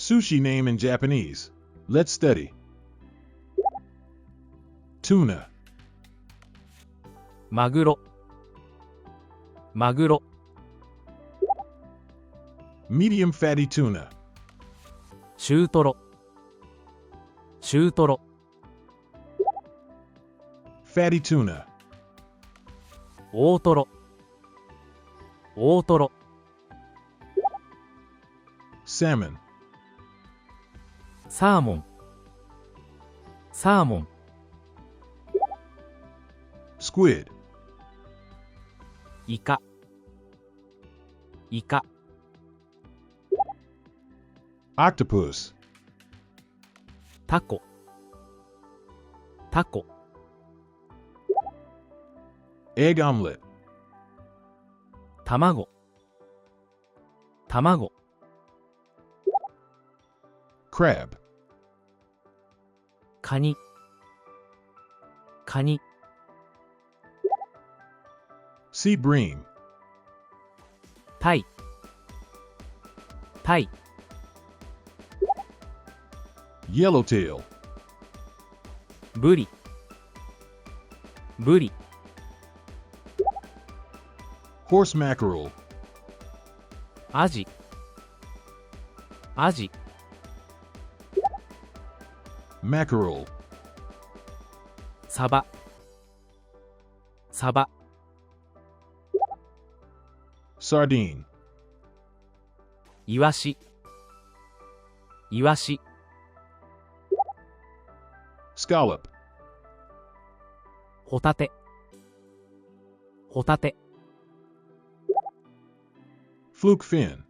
Sushi name in Japanese. Let's study. Tuna. マグロ、マグロ、 Medium fatty tuna. 中トロ、中トロ、 Fatty tuna. 大トロ、大トロ、 Salmon. サーモン、サーモン、 Squid. イカ、イカ、 Octopus. タコ、タコ、 Egg omelet. 卵、卵、 Crab. カニ、カニ、 Sea bream. タイ、タイ、 Yellowtail. ブリ、ブリ、 Horse mackerel. アジ、アジ、 Mackerel. サバ、サバ、 Sardine. イワシ、イワシ、 Scallop. ホタテ、ホタテ、 Fluke fin.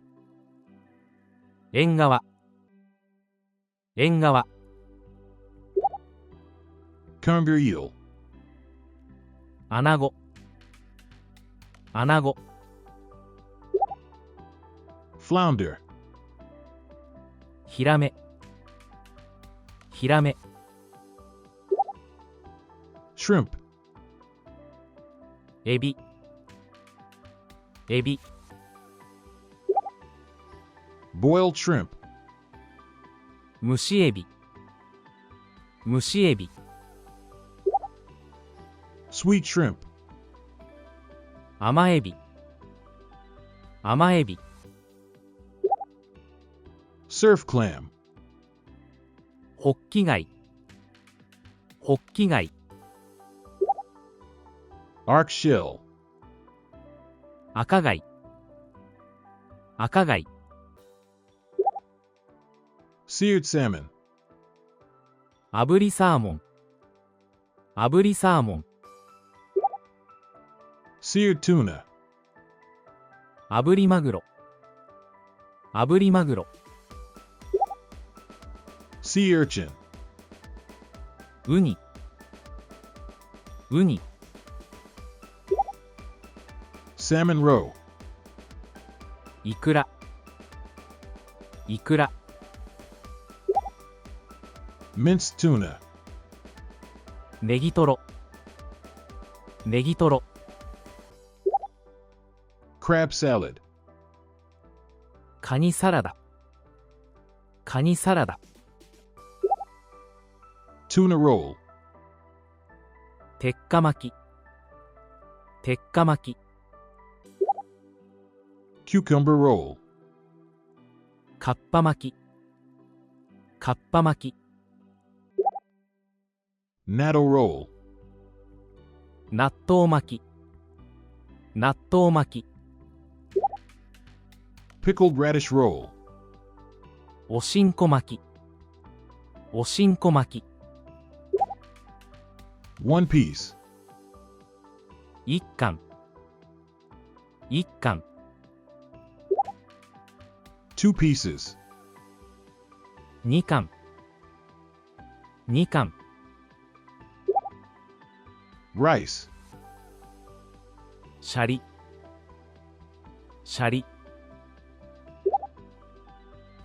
エンガワ、エンガワ、 Conger eel. アナゴ、アナゴ、 Flounder. ヒラメ、ヒラメ、 Shrimp. エビ、エビ、 Boiled shrimp. 蒸しエビ、蒸しエビ、 Sweet shrimp. 甘エビ、甘エビ、 Surf clam. ホッキ貝、ホッキ貝、 Arc shell. 赤貝、赤貝、 Seared salmon. 炙りサーモン、炙りサーモン、 Seared tuna. 炙りマグロ、炙りマグロ、 Sea urchin. ウニ、ウニ、 Salmon roe. イクラ、イクラ、 Minced tuna. ネギトロ、ネギトロ、 Crab salad. カニサラダ、カニサラダ、 Tuna roll. 鉄火巻き、鉄火巻き、 Cucumber roll. カッパ巻き、カッパ巻き、 Natto roll. 納豆巻き、納豆巻き、 Pickled radish roll. おしんこ巻き、おしんこ巻き、 One piece. 一貫、一貫、 Two pieces. 二貫、二貫、 Rice. シャリ、シャリ、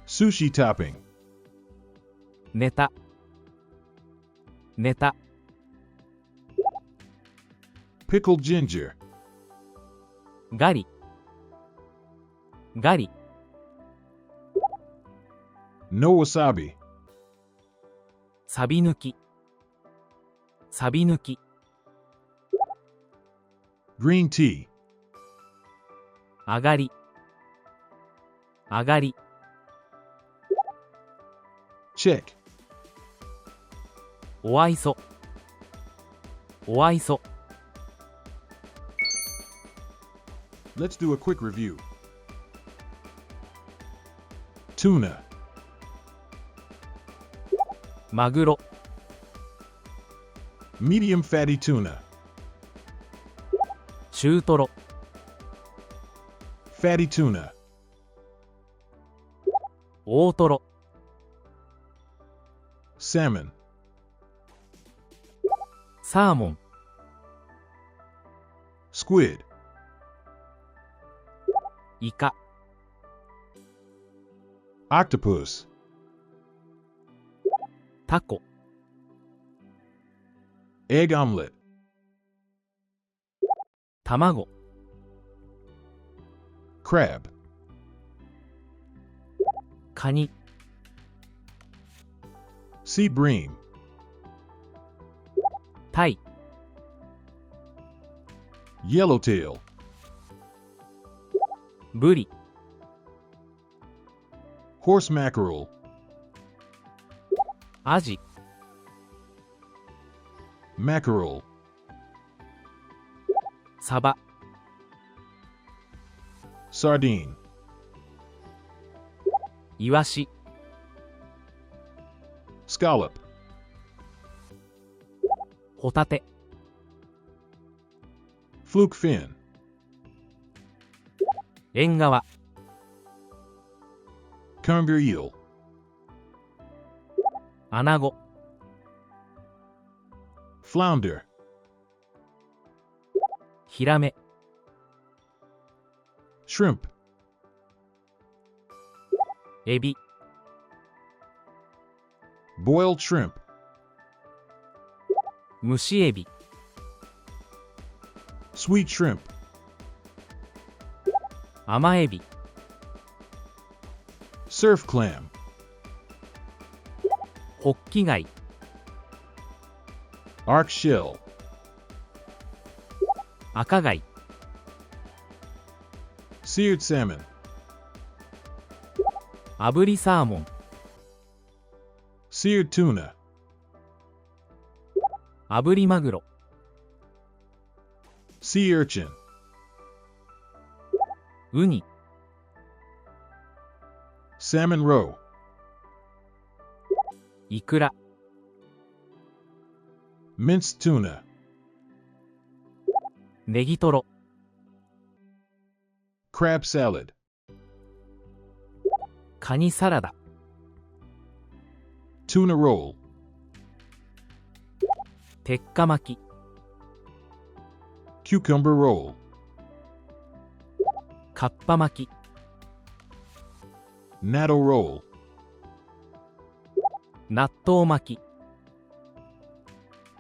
Sushi topping. ネタ、ネタ、 Pickled ginger. ガリ、ガリ、No wasabi. サビ抜き。サビ抜き。Green tea. 上がり。上がり。Check. お愛想。お愛想。Let's do a quick review. Tuna. マグロ。Medium fatty tuna. 中トロ。Fatty tuna. 大トロ。Salmon. サーモン。Squid. イカ。Octopus. タコ。Egg omelet. 卵。Crab. カニ。Sea bream. タイ。Yellowtail. ブリ。Horse mackerel. アジ。Mackerel. サバ。Sardine. イワシ。Scallop. ホタテ。Fluke fin. 縁側。Conger eel. アナゴ。Flounder. ヒラメ。Shrimp. エビ。Boiled shrimp. 蒸しエビ。Sweet shrimp. 甘エビ。Surf clam. ホッキ貝。Arc shell. 赤貝。Seared salmon. 炙りサーモン。Seared tuna. 炙りマグロ。Sea urchin. ウニ。Salmon roe. イクラ。Minced tuna. ネギトロ。Crab salad. カニサラダ。Tuna roll. 鉄火巻き。 Cucumber roll. カッパ巻き。Natto roll. 納豆巻き。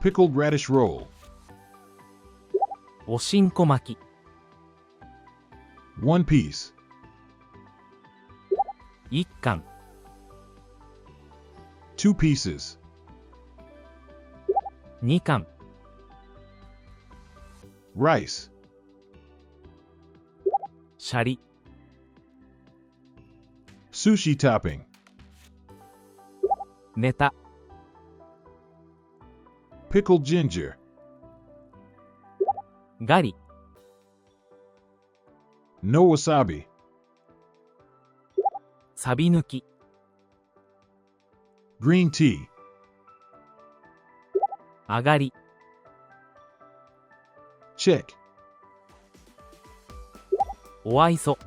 Pickled radish roll. おしんこ巻き。 One piece. 一貫。Two pieces. 二貫。Rice. シャリ。Sushi topping. ネタ。Pickled ginger. ガリ。No wasabi. サビ抜き。 Green tea. 上がり。 Check. お愛想。